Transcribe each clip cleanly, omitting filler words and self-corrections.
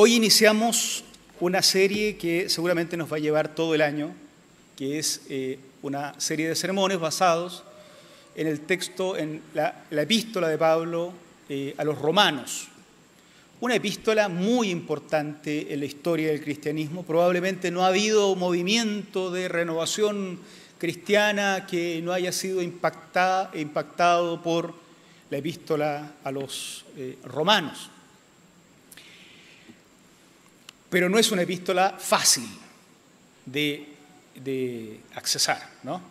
Hoy iniciamos una serie que seguramente nos va a llevar todo el año, que es una serie de sermones basados en el texto, en la epístola de Pablo a los romanos. Una epístola muy importante en la historia del cristianismo. Probablemente no ha habido movimiento de renovación cristiana que no haya sido impactado por la epístola a los romanos. Pero no es una epístola fácil de accesar, ¿no?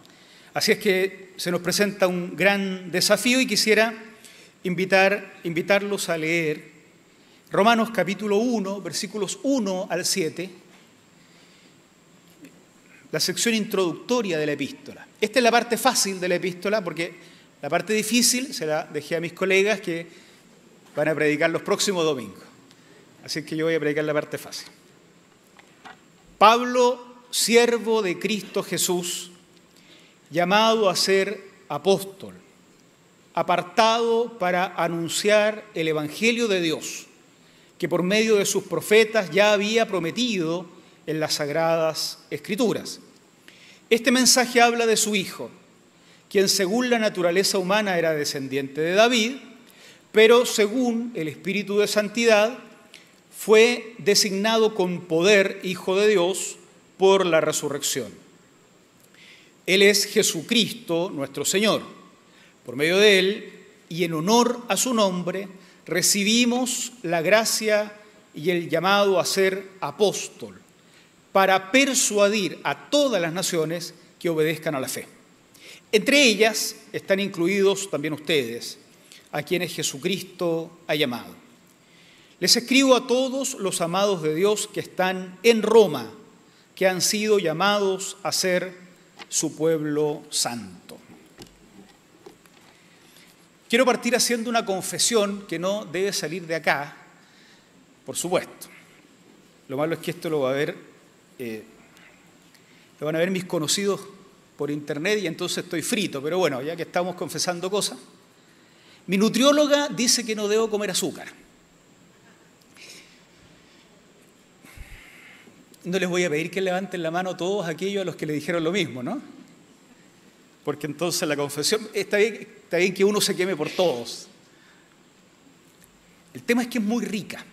Así es que se nos presenta un gran desafío y quisiera invitarlos a leer Romanos capítulo 1, versículos 1 al 7, la sección introductoria de la epístola. Esta es la parte fácil de la epístola porque la parte difícil se la dejé a mis colegas que van a predicar los próximos domingos. Así que yo voy a predicar la parte fácil. Pablo, siervo de Cristo Jesús, llamado a ser apóstol, apartado para anunciar el Evangelio de Dios, que por medio de sus profetas ya había prometido en las Sagradas Escrituras. Este mensaje habla de su Hijo, quien según la naturaleza humana era descendiente de David, pero según el Espíritu de Santidad fue designado con poder Hijo de Dios por la resurrección. Él es Jesucristo, nuestro Señor. Por medio de Él y en honor a su nombre, recibimos la gracia y el llamado a ser apóstol para persuadir a todas las naciones que obedezcan a la fe. Entre ellas están incluidos también ustedes, a quienes Jesucristo ha llamado. Les escribo a todos los amados de Dios que están en Roma, que han sido llamados a ser su pueblo santo. Quiero partir haciendo una confesión que no debe salir de acá, por supuesto. Lo malo es que esto lo van a ver mis conocidos por internet y entonces estoy frito, pero bueno, ya que estamos confesando cosas. Mi nutrióloga dice que no debo comer azúcar. No les voy a pedir que levanten la mano todos aquellos a los que le dijeron lo mismo, ¿no? Porque entonces la confesión, está bien que uno se queme por todos. El tema es que es muy rica,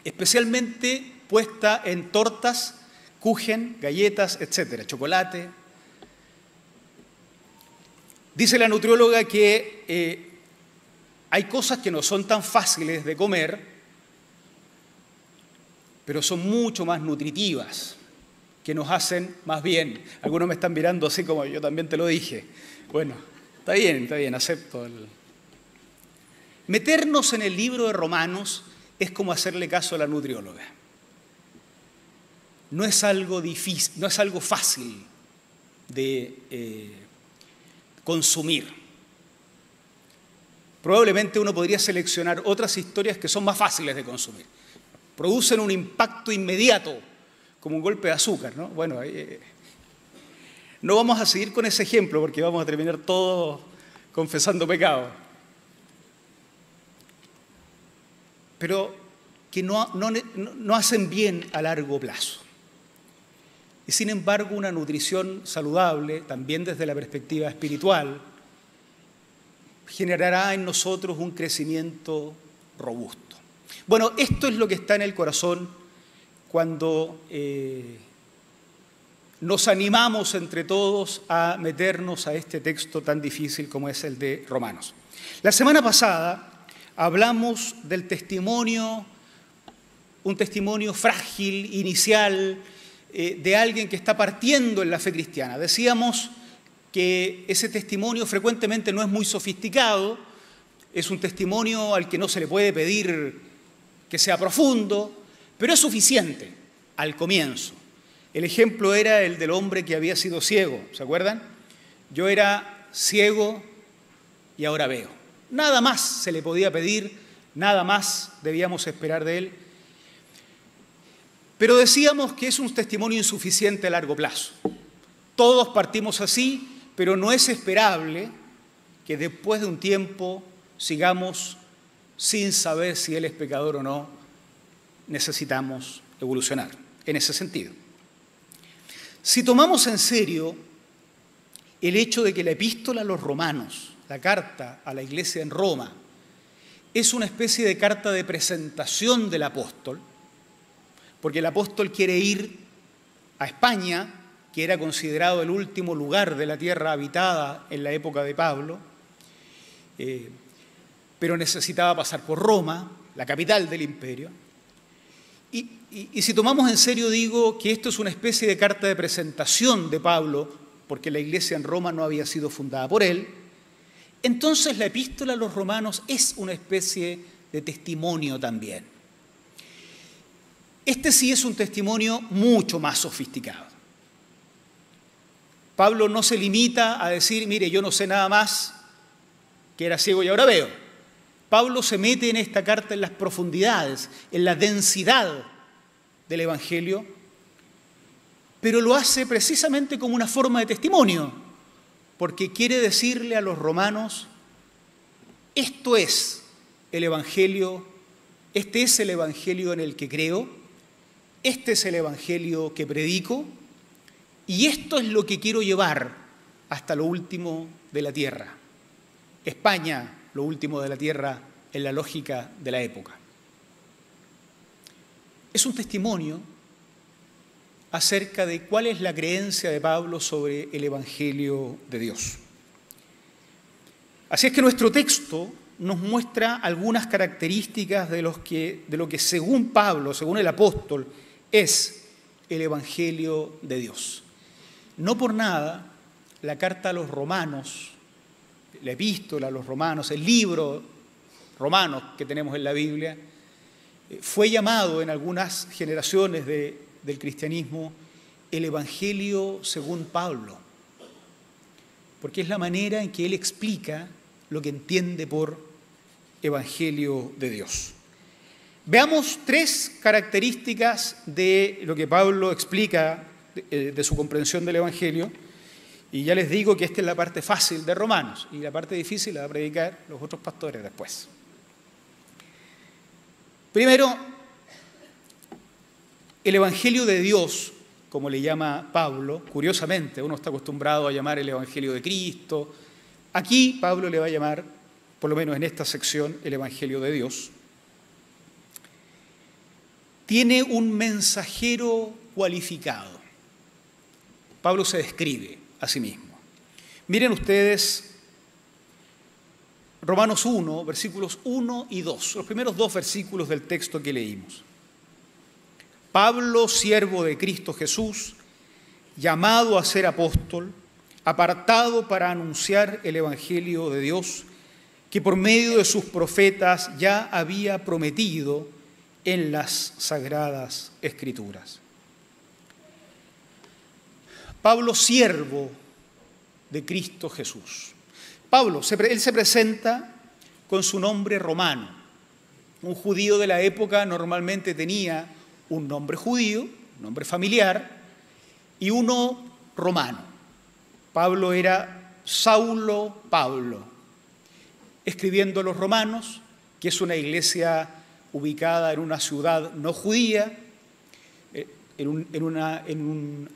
especialmente puesta en tortas, kuchen, galletas, etcétera, chocolate. Dice la nutrióloga que hay cosas que no son tan fáciles de comer, pero son mucho más nutritivas, que nos hacen más bien. Algunos me están mirando así como yo también te lo dije. Bueno, está bien, acepto. Meternos en el libro de Romanos es como hacerle caso a la nutrióloga. No es algo difícil, no es algo fácil de consumir. Probablemente uno podría seleccionar otras historias que son más fáciles de consumir. Producen un impacto inmediato, como un golpe de azúcar, ¿no? Bueno, no vamos a seguir con ese ejemplo porque vamos a terminar todos confesando pecado. Pero que no hacen bien a largo plazo. Y sin embargo, una nutrición saludable, también desde la perspectiva espiritual, generará en nosotros un crecimiento robusto. Bueno, esto es lo que está en el corazón cuando nos animamos entre todos a meternos a este texto tan difícil como es el de Romanos. La semana pasada hablamos del testimonio, un testimonio frágil, inicial, de alguien que está partiendo en la fe cristiana. Decíamos que ese testimonio frecuentemente no es muy sofisticado, es un testimonio al que no se le puede pedir que sea profundo, pero es suficiente al comienzo. El ejemplo era el del hombre que había sido ciego, ¿se acuerdan? Yo era ciego y ahora veo. Nada más se le podía pedir, nada más debíamos esperar de él. Pero decíamos que es un testimonio insuficiente a largo plazo. Todos partimos así, pero no es esperable que después de un tiempo sigamos sin saber si él es pecador o no, necesitamos evolucionar en ese sentido. Si tomamos en serio el hecho de que la epístola a los romanos, la carta a la iglesia en Roma, es una especie de carta de presentación del apóstol, porque el apóstol quiere ir a España, que era considerado el último lugar de la tierra habitada en la época de Pablo, pero necesitaba pasar por Roma, la capital del imperio. Y si tomamos en serio, digo que esto es una especie de carta de presentación de Pablo, porque la iglesia en Roma no había sido fundada por él, entonces la epístola a los romanos es una especie de testimonio también. Este sí es un testimonio mucho más sofisticado. Pablo no se limita a decir, mire, yo no sé nada más, que era ciego y ahora veo. Pablo se mete en esta carta en las profundidades, en la densidad del Evangelio, pero lo hace precisamente como una forma de testimonio, porque quiere decirle a los romanos, esto es el Evangelio, este es el Evangelio en el que creo, este es el Evangelio que predico, y esto es lo que quiero llevar hasta lo último de la tierra. España, lo último de la tierra en la lógica de la época. Es un testimonio acerca de cuál es la creencia de Pablo sobre el Evangelio de Dios. Así es que nuestro texto nos muestra algunas características de lo que según Pablo, según el apóstol, es el Evangelio de Dios. No por nada, la carta a los romanos, la epístola a los romanos, el libro romanos que tenemos en la Biblia, fue llamado en algunas generaciones del cristianismo el Evangelio según Pablo, porque es la manera en que él explica lo que entiende por Evangelio de Dios. Veamos tres características de lo que Pablo explica de su comprensión del Evangelio, y ya les digo que esta es la parte fácil de Romanos, y la parte difícil la va a predicar los otros pastores después. Primero, el Evangelio de Dios, como le llama Pablo, curiosamente, uno está acostumbrado a llamar el Evangelio de Cristo. Aquí Pablo le va a llamar, por lo menos en esta sección, el Evangelio de Dios. Tiene un mensajero cualificado. Pablo se describe a sí mismo. Miren ustedes Romanos 1, versículos 1 y 2, los primeros dos versículos del texto que leímos. Pablo, siervo de Cristo Jesús, llamado a ser apóstol, apartado para anunciar el Evangelio de Dios, que por medio de sus profetas ya había prometido en las Sagradas Escrituras. Pablo, siervo de Cristo Jesús. Pablo, él se presenta con su nombre romano. Un judío de la época normalmente tenía un nombre judío, un nombre familiar, y uno romano. Pablo era Saulo Pablo, escribiendo a los romanos, que es una iglesia ubicada en una ciudad no judía, en un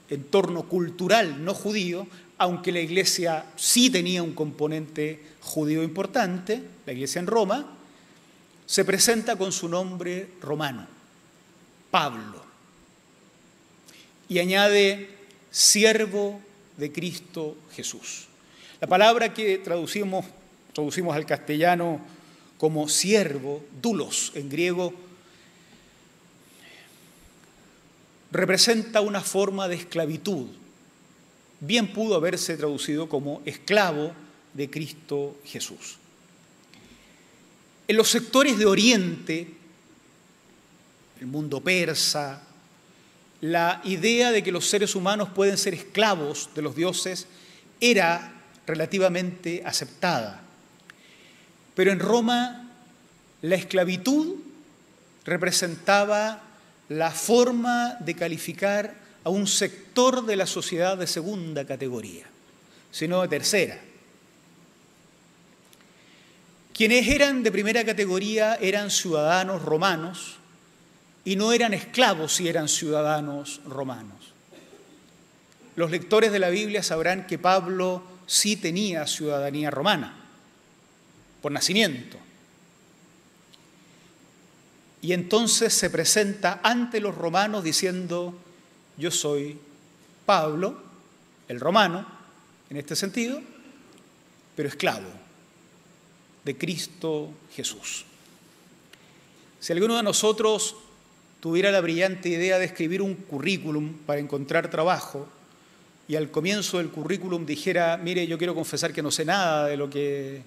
entorno cultural no judío, aunque la iglesia sí tenía un componente judío importante, la iglesia en Roma, se presenta con su nombre romano, Pablo, y añade siervo de Cristo Jesús. La palabra que traducimos al castellano como siervo, doulos en griego, representa una forma de esclavitud. Bien pudo haberse traducido como esclavo de Cristo Jesús. En los sectores de Oriente, el mundo persa, la idea de que los seres humanos pueden ser esclavos de los dioses era relativamente aceptada. Pero en Roma, la esclavitud representaba la forma de calificar a un sector de la sociedad de segunda categoría, sino de tercera. Quienes eran de primera categoría eran ciudadanos romanos y no eran esclavos si eran ciudadanos romanos. Los lectores de la Biblia sabrán que Pablo sí tenía ciudadanía romana, por nacimiento. Y entonces se presenta ante los romanos diciendo: yo soy Pablo, el romano, en este sentido, pero esclavo de Cristo Jesús. Si alguno de nosotros tuviera la brillante idea de escribir un currículum para encontrar trabajo y al comienzo del currículum dijera: mire, yo quiero confesar que no sé nada de lo que...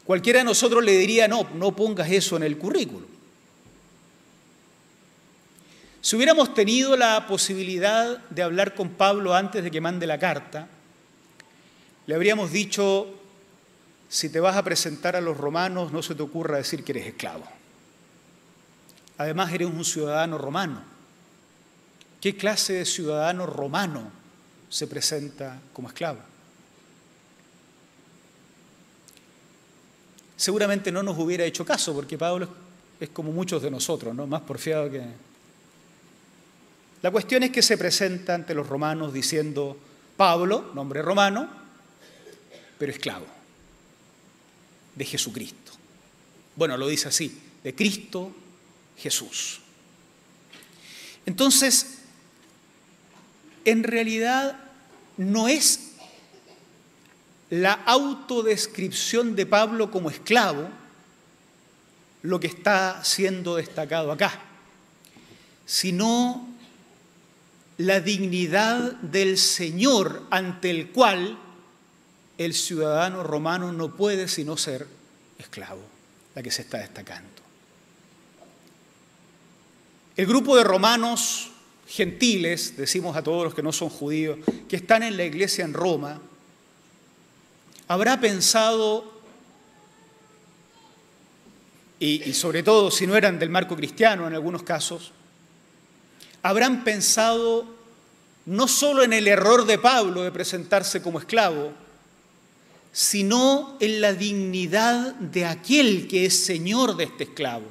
Cualquiera de nosotros le diría: no pongas eso en el currículum. Si hubiéramos tenido la posibilidad de hablar con Pablo antes de que mande la carta, le habríamos dicho: si te vas a presentar a los romanos, no se te ocurra decir que eres esclavo. Además, eres un ciudadano romano. ¿Qué clase de ciudadano romano se presenta como esclavo? Seguramente no nos hubiera hecho caso, porque Pablo es como muchos de nosotros, ¿no? Más porfiado que... La cuestión es que se presenta ante los romanos diciendo: Pablo, nombre romano, pero esclavo de Jesucristo. Bueno, lo dice así: de Cristo Jesús. Entonces, en realidad no es la autodescripción de Pablo como esclavo lo que está siendo destacado acá, sino la dignidad del Señor ante el cual el ciudadano romano no puede sino ser esclavo, la que se está destacando. El grupo de romanos gentiles, decimos a todos los que no son judíos, que están en la iglesia en Roma, habrá pensado, y sobre todo si no eran del marco cristiano en algunos casos, habrán pensado no solo en el error de Pablo de presentarse como esclavo, sino en la dignidad de aquel que es señor de este esclavo.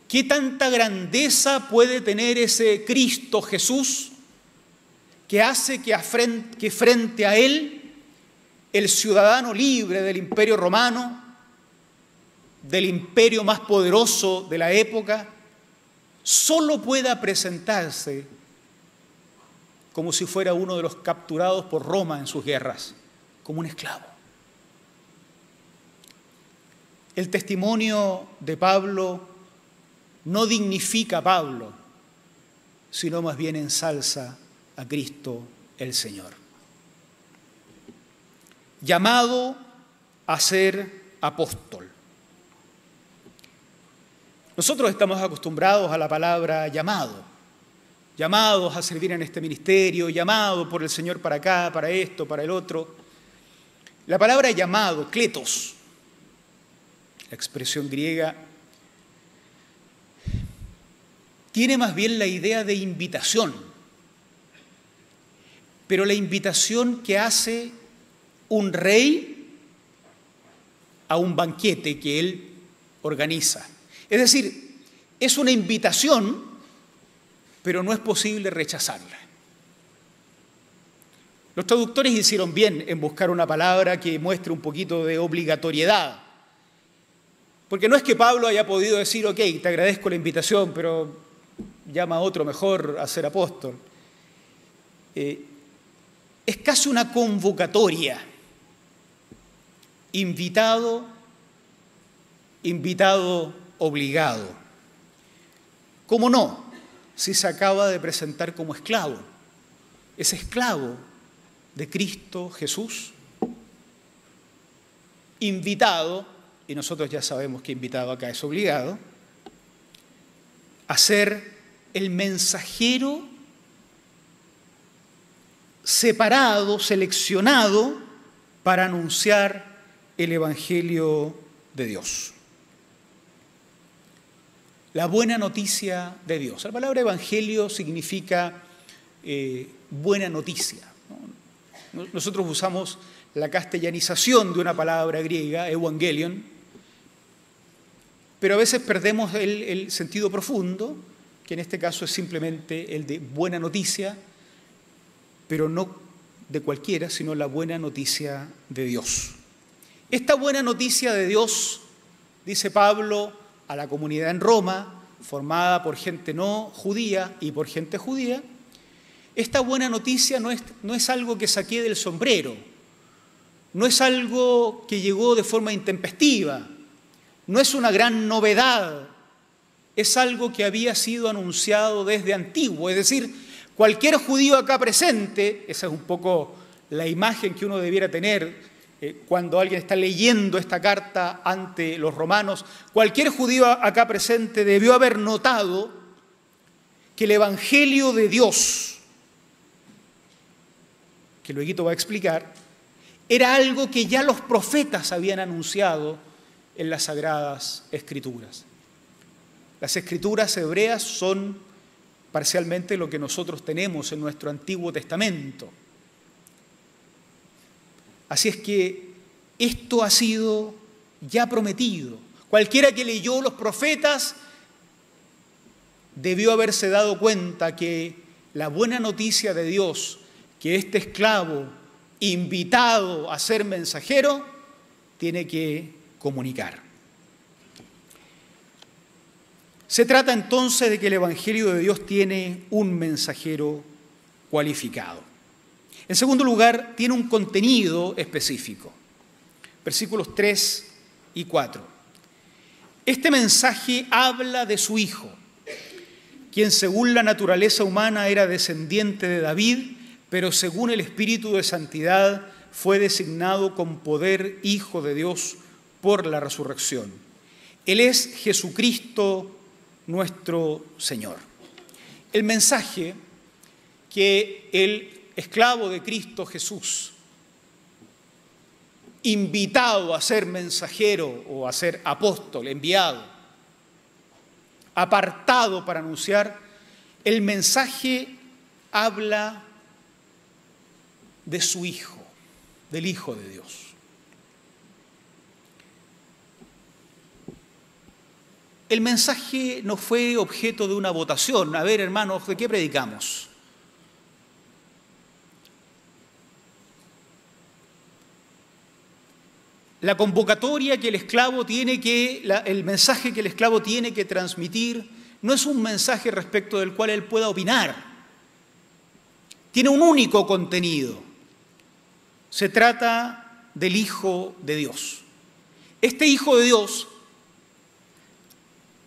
¿Qué tanta grandeza puede tener ese Cristo Jesús que hace que frente a él el ciudadano libre del Imperio Romano, del imperio más poderoso de la época, solo pueda presentarse como si fuera uno de los capturados por Roma en sus guerras, como un esclavo? El testimonio de Pablo no dignifica a Pablo, sino más bien ensalza a Cristo el Señor. Llamado a ser apóstol. Nosotros estamos acostumbrados a la palabra llamado, llamados a servir en este ministerio, llamado por el Señor para acá, para esto, para el otro. La palabra llamado, kletos, la expresión griega, tiene más bien la idea de invitación, pero la invitación que hace un rey a un banquete que él organiza. Es decir, es una invitación, pero no es posible rechazarla. Los traductores hicieron bien en buscar una palabra que muestre un poquito de obligatoriedad, porque no es que Pablo haya podido decir: ok, te agradezco la invitación, pero llama a otro mejor a ser apóstol. Es casi una convocatoria. Invitado, obligado. ¿Cómo no? Si se acaba de presentar como esclavo. Es esclavo de Cristo Jesús. Invitado, y nosotros ya sabemos que invitado acá es obligado, a ser el mensajero separado, seleccionado para anunciar el Evangelio de Dios. La buena noticia de Dios. La palabra evangelio significa buena noticia, ¿no? Nosotros usamos la castellanización de una palabra griega, evangelion, pero a veces perdemos el sentido profundo, que en este caso es simplemente el de buena noticia, pero no de cualquiera, sino la buena noticia de Dios. Esta buena noticia de Dios, dice Pablo a la comunidad en Roma, formada por gente no judía y por gente judía, esta buena noticia no es algo que saqué del sombrero, no es algo que llegó de forma intempestiva, no es una gran novedad, es algo que había sido anunciado desde antiguo, es decir, cualquier judío acá presente, esa es un poco la imagen que uno debiera tener cuando alguien está leyendo esta carta ante los romanos, cualquier judío acá presente debió haber notado que el Evangelio de Dios, que luego va a explicar, era algo que ya los profetas habían anunciado en las Sagradas Escrituras. Las Escrituras hebreas son parcialmente lo que nosotros tenemos en nuestro Antiguo Testamento. Así es que esto ha sido ya prometido. Cualquiera que leyó los profetas debió haberse dado cuenta que la buena noticia de Dios, que este esclavo invitado a ser mensajero, tiene que comunicar. Se trata entonces de que el Evangelio de Dios tiene un mensajero cualificado. En segundo lugar, tiene un contenido específico. Versículos 3 y 4. Este mensaje habla de su Hijo, quien según la naturaleza humana era descendiente de David, pero según el Espíritu de Santidad fue designado con poder Hijo de Dios por la resurrección. Él es Jesucristo nuestro Señor. El mensaje que el esclavo de Cristo Jesús, invitado a ser mensajero o a ser apóstol, enviado, apartado para anunciar, el mensaje habla de su Hijo, del Hijo de Dios. El mensaje no fue objeto de una votación. A ver, hermanos, ¿de qué predicamos? La convocatoria que el esclavo tiene el mensaje que el esclavo tiene que transmitir no es un mensaje respecto del cual él pueda opinar. Tiene un único contenido. Se trata del Hijo de Dios. Este Hijo de Dios,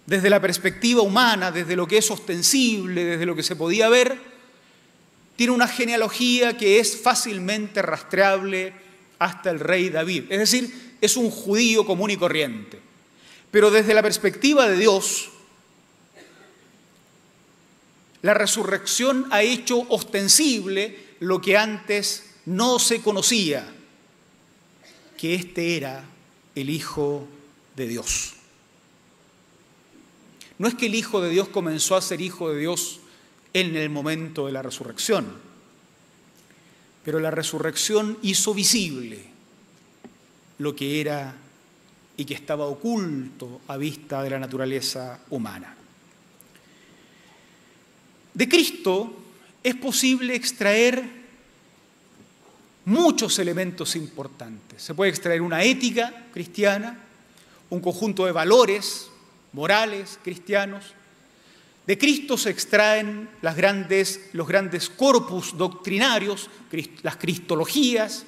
desde la perspectiva humana, desde lo que es ostensible, desde lo que se podía ver, tiene una genealogía que es fácilmente rastreable hasta el rey David. Es decir, es un judío común y corriente. Pero desde la perspectiva de Dios, la resurrección ha hecho ostensible lo que antes no se conocía, que este era el Hijo de Dios. No es que el Hijo de Dios comenzó a ser Hijo de Dios en el momento de la resurrección, pero la resurrección hizo visible lo que era y que estaba oculto a vista de la naturaleza humana. De Cristo es posible extraer muchos elementos importantes. Se puede extraer una ética cristiana, un conjunto de valores morales cristianos. De Cristo se extraen los grandes corpus doctrinarios, las cristologías.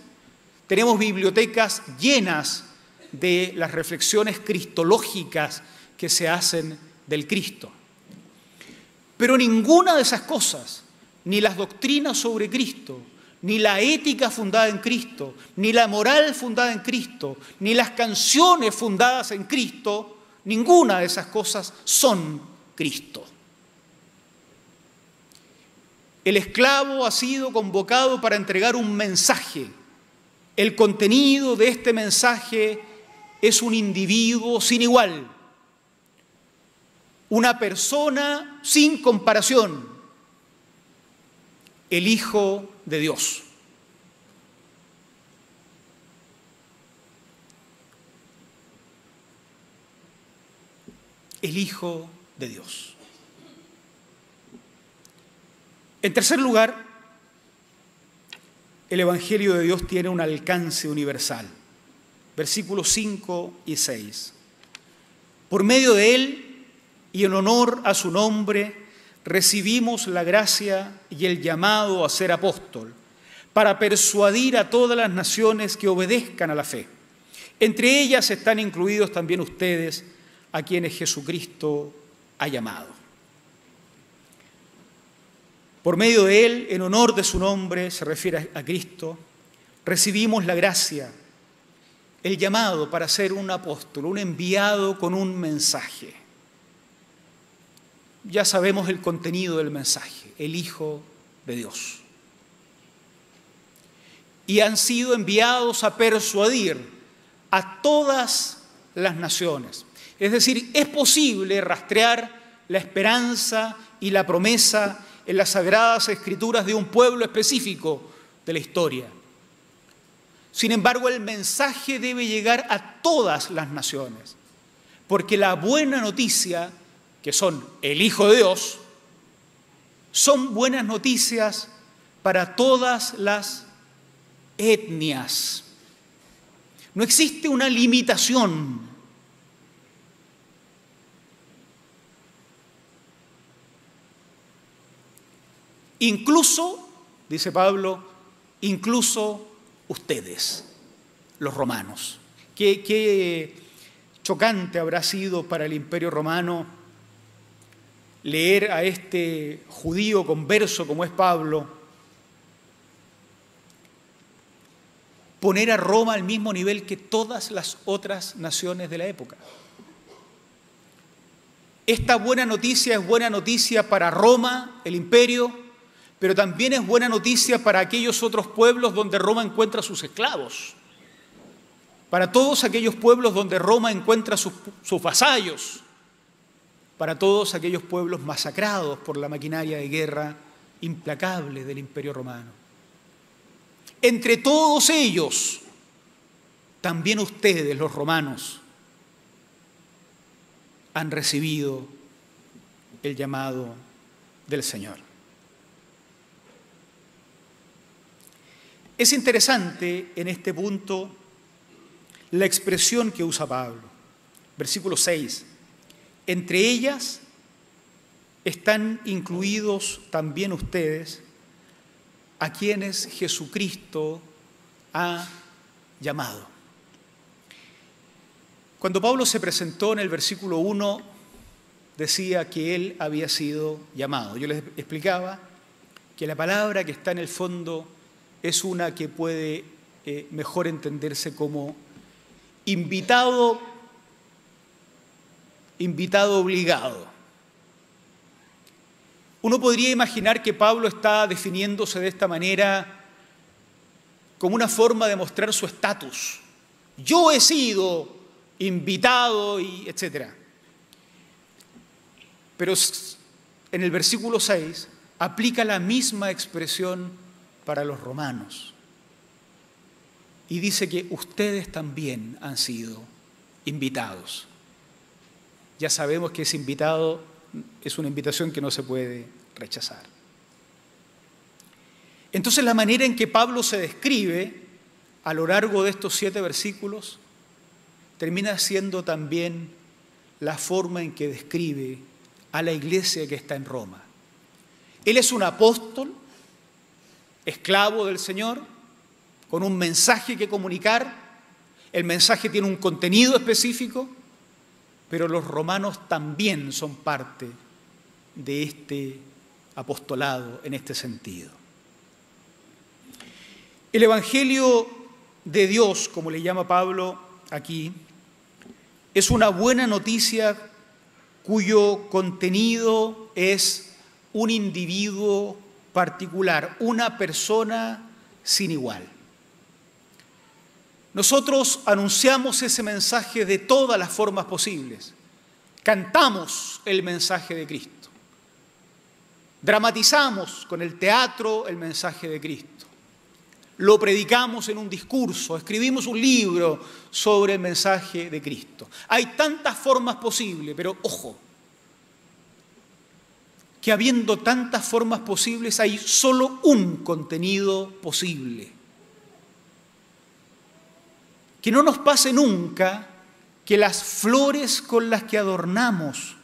Tenemos bibliotecas llenas de las reflexiones cristológicas que se hacen del Cristo. Pero ninguna de esas cosas, ni las doctrinas sobre Cristo, ni la ética fundada en Cristo, ni la moral fundada en Cristo, ni las canciones fundadas en Cristo, ninguna de esas cosas son Cristo. El esclavo ha sido convocado para entregar un mensaje. El contenido de este mensaje es un individuo sin igual, una persona sin comparación, el Hijo de Dios. el Hijo de Dios. En tercer lugar, el Evangelio de Dios tiene un alcance universal. Versículos 5 y 6. Por medio de él y en honor a su nombre, recibimos la gracia y el llamado a ser apóstol, para persuadir a todas las naciones que obedezcan a la fe. Entre ellas están incluidos también ustedes, a quienes Jesucristo ha llamado. Por medio de él, en honor de su nombre, se refiere a Cristo, recibimos la gracia, el llamado para ser un apóstol, un enviado con un mensaje. Ya sabemos el contenido del mensaje, el Hijo de Dios. Y han sido enviados a persuadir a todas las naciones. Es decir, es posible rastrear la esperanza y la promesa en las Sagradas Escrituras de un pueblo específico de la historia. Sin embargo, el mensaje debe llegar a todas las naciones, porque la buena noticia, que son el Hijo de Dios, son buenas noticias para todas las etnias. No existe una limitación. Incluso, dice Pablo, incluso ustedes, los romanos. Qué chocante habrá sido para el Imperio Romano leer a este judío converso como es Pablo, poner a Roma al mismo nivel que todas las otras naciones de la época. Esta buena noticia es buena noticia para Roma, el imperio, pero también es buena noticia para aquellos otros pueblos donde Roma encuentra sus esclavos, para todos aquellos pueblos donde Roma encuentra sus vasallos, para todos aquellos pueblos masacrados por la maquinaria de guerra implacable del Imperio Romano. Entre todos ellos, también ustedes, los romanos, han recibido el llamado del Señor. Es interesante en este punto la expresión que usa Pablo. Versículo 6. Entre ellas están incluidos también ustedes, a quienes Jesucristo ha llamado. Cuando Pablo se presentó en el versículo 1, decía que él había sido llamado. Yo les explicaba que la palabra que está en el fondo es una que puede mejor entenderse como invitado obligado. Uno podría imaginar que Pablo está definiéndose de esta manera como una forma de mostrar su estatus. Yo he sido invitado y etcétera. Pero en el versículo 6 aplica la misma expresión para los romanos y dice que ustedes también han sido invitados. Ya sabemos que ese invitado es una invitación que no se puede rechazar. Entonces, la manera en que Pablo se describe a lo largo de estos 7 versículos termina siendo también la forma en que describe a la iglesia que está en Roma. Él es un apóstol, esclavo del Señor, con un mensaje que comunicar. El mensaje tiene un contenido específico, pero los romanos también son parte de este apostolado en este sentido. El Evangelio de Dios, como le llama Pablo aquí, es una buena noticia cuyo contenido es un individuo particular, una persona sin igual. Nosotros anunciamos ese mensaje de todas las formas posibles. Cantamos el mensaje de Cristo. Dramatizamos con el teatro el mensaje de Cristo. lo predicamos en un discurso, escribimos un libro sobre el mensaje de Cristo. Hay tantas formas posibles, pero ojo, que habiendo tantas formas posibles hay solo un contenido posible. Que no nos pase nunca que las flores con las que adornamos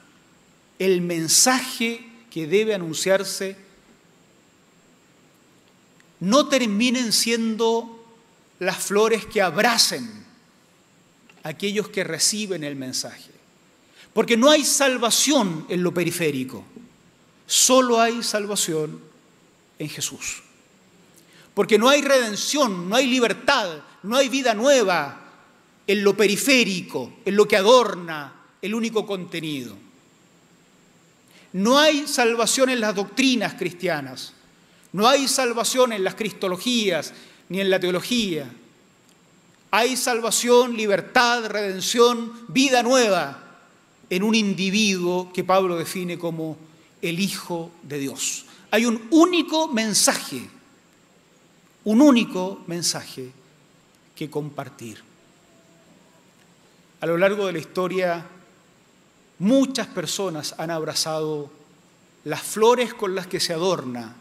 el mensaje que debe anunciarse no terminen siendo las flores que abracen a aquellos que reciben el mensaje. Porque no hay salvación en lo periférico, solo hay salvación en Jesús. Porque no hay redención, no hay libertad, no hay vida nueva en lo periférico, en lo que adorna el único contenido. No hay salvación en las doctrinas cristianas, no hay salvación en las cristologías ni en la teología. Hay salvación, libertad, redención, vida nueva en un individuo que Pablo define como el Hijo de Dios. Hay un único mensaje que compartir. A lo largo de la historia, muchas personas han abrazado las flores con las que se adorna,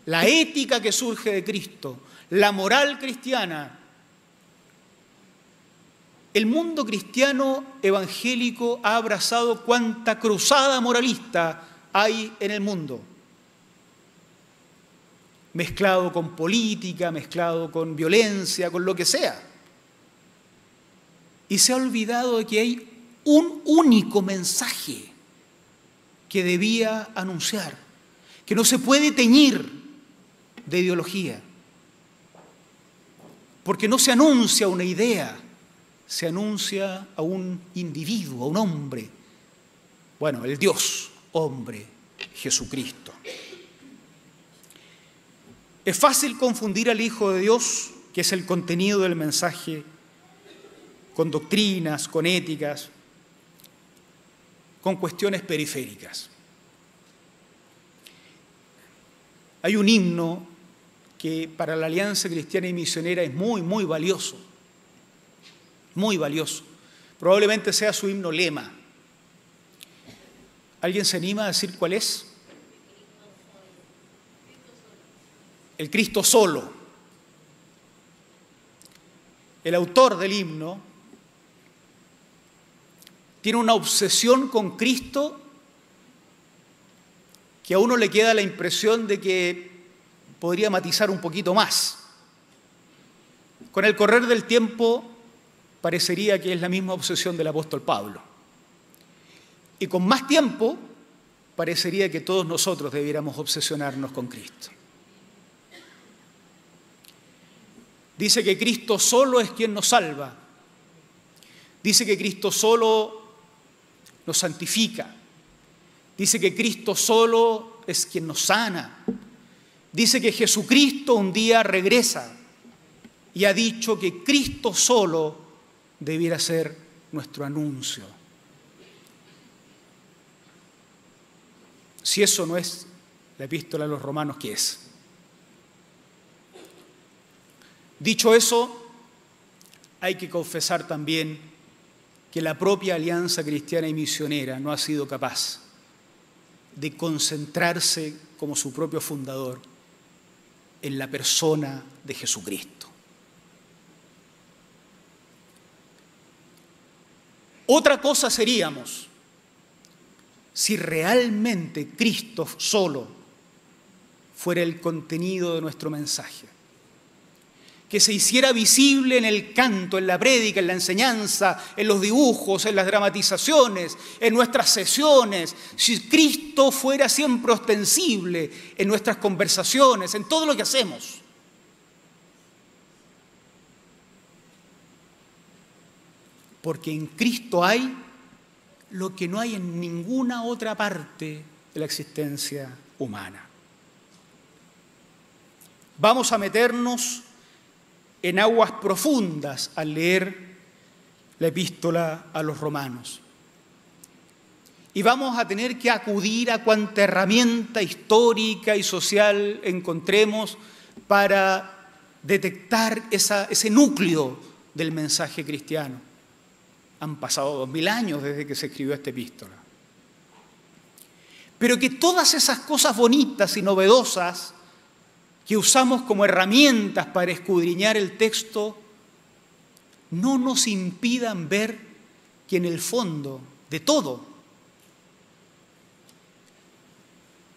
la ética que surge de Cristo, la moral cristiana. El mundo cristiano evangélico ha abrazado cuanta cruzada moralista hay en el mundo, mezclado con política, mezclado con violencia, con lo que sea. Y se ha olvidado de que hay un único mensaje que debía anunciar, que no se puede teñir de ideología, porque no se anuncia una idea, se anuncia a un individuo, a un hombre, bueno, el Dios hombre, Jesucristo. Es fácil confundir al Hijo de Dios, que es el contenido del mensaje, con doctrinas, con éticas, con cuestiones periféricas. Hay un himno que para la Alianza Cristiana y Misionera es muy, muy valioso. Muy valioso. Probablemente sea su himno lema. ¿Alguien se anima a decir cuál es? El Cristo solo. El autor del himno tiene una obsesión con Cristo que a uno le queda la impresión de que podría matizar un poquito más. Con el correr del tiempo parecería que es la misma obsesión del apóstol Pablo. Y con más tiempo parecería que todos nosotros debiéramos obsesionarnos con Cristo. Dice que Cristo solo es quien nos salva. Dice que Cristo solo nos santifica. Dice que Cristo solo es quien nos sana. Dice que Jesucristo un día regresa y ha dicho que Cristo solo debiera ser nuestro anuncio. Si eso no es la epístola a los romanos, ¿qué es? Dicho eso, hay que confesar también que la propia Alianza Cristiana y Misionera no ha sido capaz de concentrarse como su propio fundador en la persona de Jesucristo. Otra cosa seríamos si realmente Cristo solo fuera el contenido de nuestro mensaje, que se hiciera visible en el canto, en la prédica, en la enseñanza, en los dibujos, en las dramatizaciones, en nuestras sesiones, si Cristo fuera siempre ostensible en nuestras conversaciones, en todo lo que hacemos. Porque en Cristo hay lo que no hay en ninguna otra parte de la existencia humana. Vamos a meternos en aguas profundas al leer la epístola a los romanos. Y vamos a tener que acudir a cuanta herramienta histórica y social encontremos para detectar ese núcleo del mensaje cristiano. Han pasado 2000 años desde que se escribió esta epístola. Pero que todas esas cosas bonitas y novedosas que usamos como herramientas para escudriñar el texto no nos impidan ver que en el fondo de todo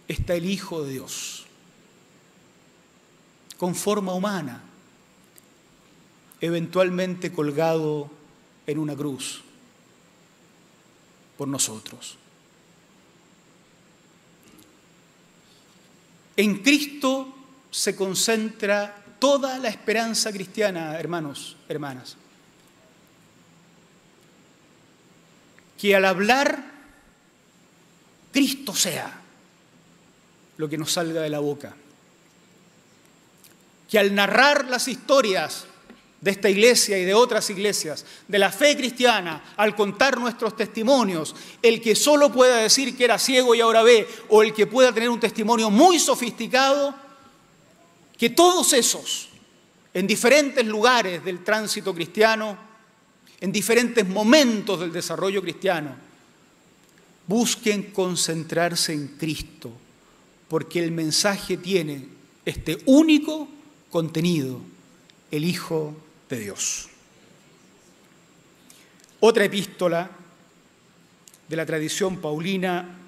está el Hijo de Dios, con forma humana, eventualmente colgado en una cruz por nosotros. En Cristo se concentra toda la esperanza cristiana, hermanos, hermanas. Que al hablar, Cristo sea lo que nos salga de la boca. Que al narrar las historias de esta iglesia y de otras iglesias, de la fe cristiana, al contar nuestros testimonios, el que solo pueda decir que era ciego y ahora ve, o el que pueda tener un testimonio muy sofisticado, que todos esos, en diferentes lugares del tránsito cristiano, en diferentes momentos del desarrollo cristiano, busquen concentrarse en Cristo, porque el mensaje tiene este único contenido, el Hijo de Dios. Otra epístola de la tradición paulina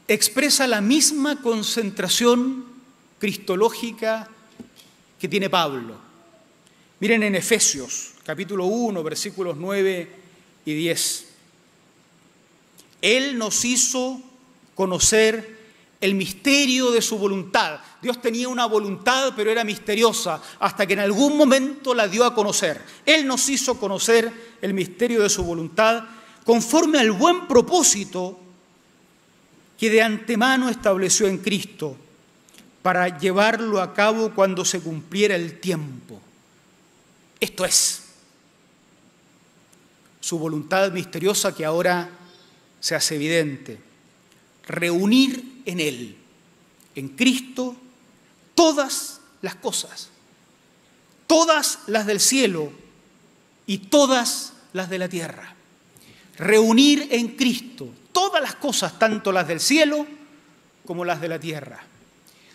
expresa la misma concentración cristológica que tiene Pablo. Miren en Efesios, capítulo 1, versículos 9 y 10. Él nos hizo conocer el misterio de su voluntad. Dios tenía una voluntad, pero era misteriosa, hasta que en algún momento la dio a conocer. Él nos hizo conocer el misterio de su voluntad conforme al buen propósito que de antemano estableció en Cristo para llevarlo a cabo cuando se cumpliera el tiempo. Esto es su voluntad misteriosa que ahora se hace evidente. Reunir en Él, en Cristo, todas las cosas, todas las del cielo y todas las de la tierra. Reunir en Cristo todas las cosas, tanto las del cielo como las de la tierra.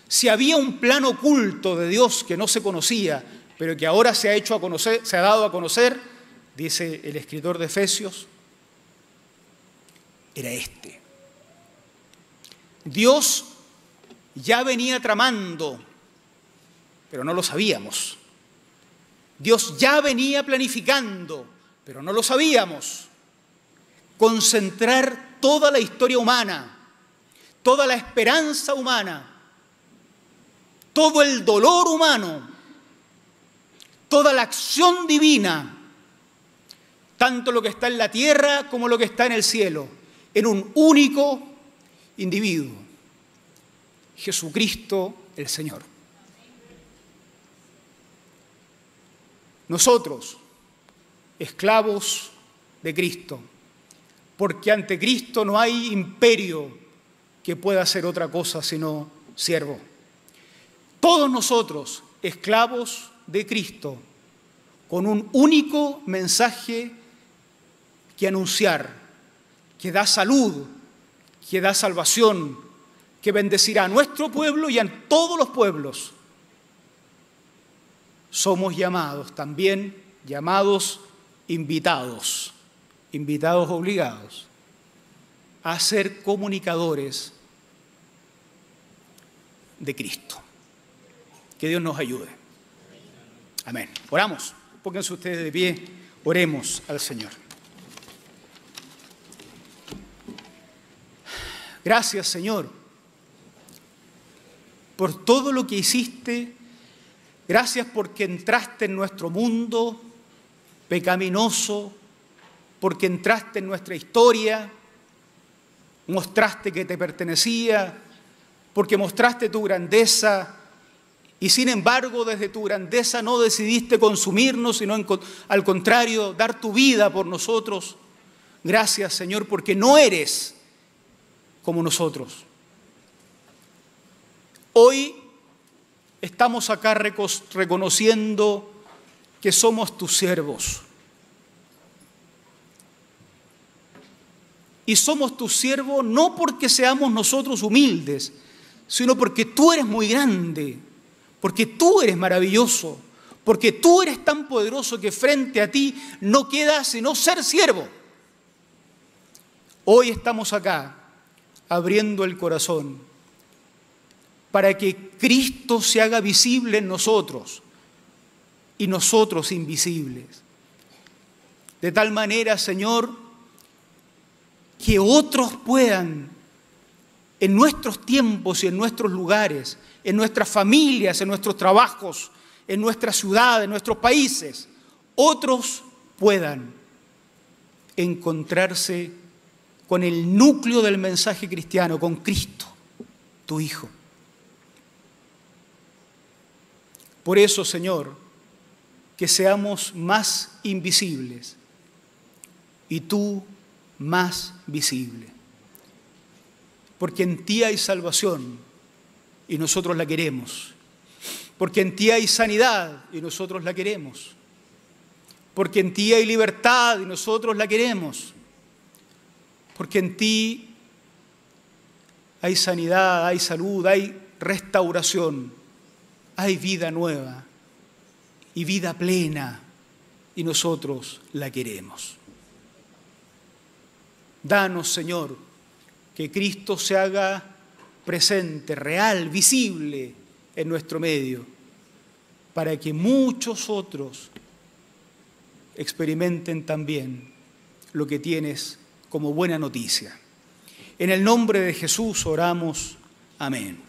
Si había un plan oculto de Dios que no se conocía, pero que ahora se ha hecho a conocer, se ha dado a conocer, dice el escritor de Efesios, era este. Dios ya venía tramando, pero no lo sabíamos. Dios ya venía planificando, pero no lo sabíamos. Concentrar toda la historia humana, toda la esperanza humana, todo el dolor humano, toda la acción divina, tanto lo que está en la tierra como lo que está en el cielo, en un único individuo, Jesucristo el Señor. Nosotros, esclavos de Cristo, porque ante Cristo no hay imperio que pueda ser otra cosa sino siervo. Todos nosotros, esclavos de Cristo, con un único mensaje que anunciar, que da salud, que da salvación, que bendecirá a nuestro pueblo y a todos los pueblos. Somos llamados también, invitados obligados a ser comunicadores de Cristo. Que Dios nos ayude. Amén. Oramos. Pónganse ustedes de pie. Oremos al Señor. Gracias, Señor, por todo lo que hiciste. Gracias porque entraste en nuestro mundo pecaminoso, porque entraste en nuestra historia, mostraste que te pertenecía, porque mostraste tu grandeza y sin embargo desde tu grandeza no decidiste consumirnos, sino al contrario, dar tu vida por nosotros. Gracias, Señor, porque no eres como nosotros. Hoy estamos acá reconociendo que somos tus siervos. Y somos tus siervos no porque seamos nosotros humildes, sino porque tú eres muy grande, porque tú eres maravilloso, porque tú eres tan poderoso que frente a ti no queda sino ser siervo. Hoy estamos acá abriendo el corazón para que Cristo se haga visible en nosotros y nosotros invisibles. De tal manera, Señor, que otros puedan, en nuestros tiempos y en nuestros lugares, en nuestras familias, en nuestros trabajos, en nuestra ciudad, en nuestros países, otros puedan encontrarse con el núcleo del mensaje cristiano, con Cristo, tu Hijo. Por eso, Señor, que seamos más invisibles y tú más visible. Porque en ti hay salvación y nosotros la queremos. Porque en ti hay sanidad y nosotros la queremos. Porque en ti hay libertad y nosotros la queremos. Porque en ti hay sanidad, hay salud, hay restauración, hay vida nueva y vida plena y nosotros la queremos. Danos, Señor, que Cristo se haga presente, real, visible en nuestro medio, para que muchos otros experimenten también lo que tienes como buena noticia. En el nombre de Jesús oramos. Amén.